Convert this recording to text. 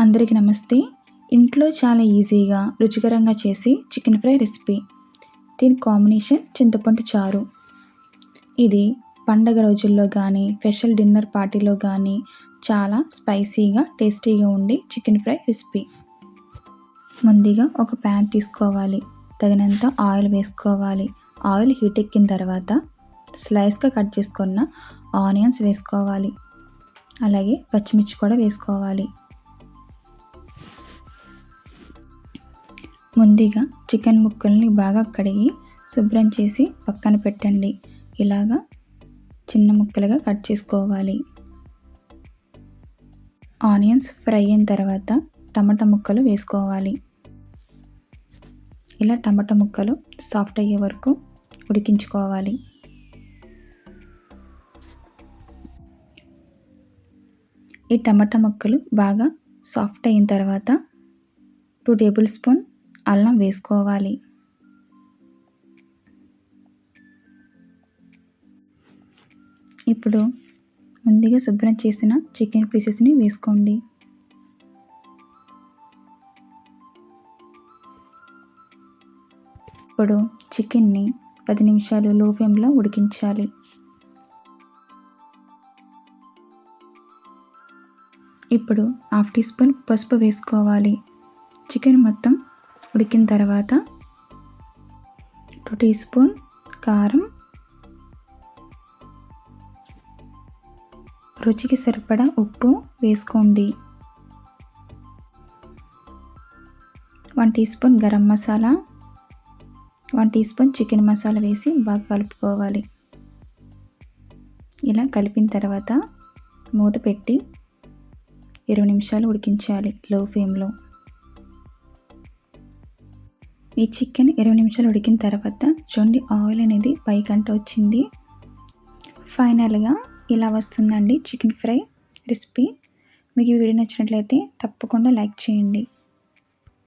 అందరికీ నమస్తే. ఇంట్లో చాలా ఈజీగా రుచికరంగా చేసి చికెన్ ఫ్రై రెసిపీ. దీని కాంబినేషన్ చింతపండు చారు. ఇది పండగ రోజుల్లో కానీ స్పెషల్ డిన్నర్ పార్టీలో కానీ చాలా స్పైసీగా టేస్టీగా ఉండే చికెన్ ఫ్రై రెసిపీ. ముందుగా ఒక ప్యాన్ తీసుకోవాలి, తగినంత ఆయిల్ వేసుకోవాలి. ఆయిల్ హీట్ ఎక్కిన తర్వాత స్లైస్గా కట్ చేసుకున్న ఆనియన్స్ వేసుకోవాలి, అలాగే పచ్చిమిర్చి కూడా వేసుకోవాలి. ముందుగా చికెన్ ముక్కల్ని బాగా కడిగి శుభ్రం చేసి పక్కన పెట్టండి. ఇలాగా చిన్న ముక్కలుగా కట్ చేసుకోవాలి. ఆనియన్స్ ఫ్రై అయిన తర్వాత టమాటా ముక్కలు వేసుకోవాలి. ఇలా టమాటా ముక్కలు సాఫ్ట్ అయ్యే వరకు ఉడికించుకోవాలి. ఈ టమాటా ముక్కలు బాగా సాఫ్ట్ అయిన తర్వాత 2 టేబుల్ స్పూన్ అల్లం వేసుకోవాలి. ఇప్పుడు ముందుగా శుభ్రం చేసిన చికెన్ పీసెస్ని వేసుకోండి. ఇప్పుడు చికెన్ని 10 నిమిషాలు లో ఫ్లేమ్లో ఉడికించాలి. ఇప్పుడు 1/2 టీ స్పూన్ పసుపు వేసుకోవాలి. చికెన్ మొత్తం ఉడికిన తర్వాత 2 టీ స్పూన్ కారం, రుచికి సరిపడా ఉప్పు వేసుకోండి. 1 teaspoon garam masala, 1 teaspoon chicken masala వేసి బాగా కలుపుకోవాలి. ఇలా కలిపిన తర్వాత మూత పెట్టి 20 నిమిషాలు ఉడికించాలి లో ఫ్లేమ్లో. ఈ చికెన్ 20 నిమిషాలు ఉడికిన తర్వాత చూడండి, ఆయిల్ అనేది పైకంట వచ్చింది. ఫైనల్గా ఇలా వస్తుందండి చికెన్ ఫ్రై రెసిపీ. మీకు ఈ వీడియో నచ్చినట్లయితే తప్పకుండా లైక్ చేయండి.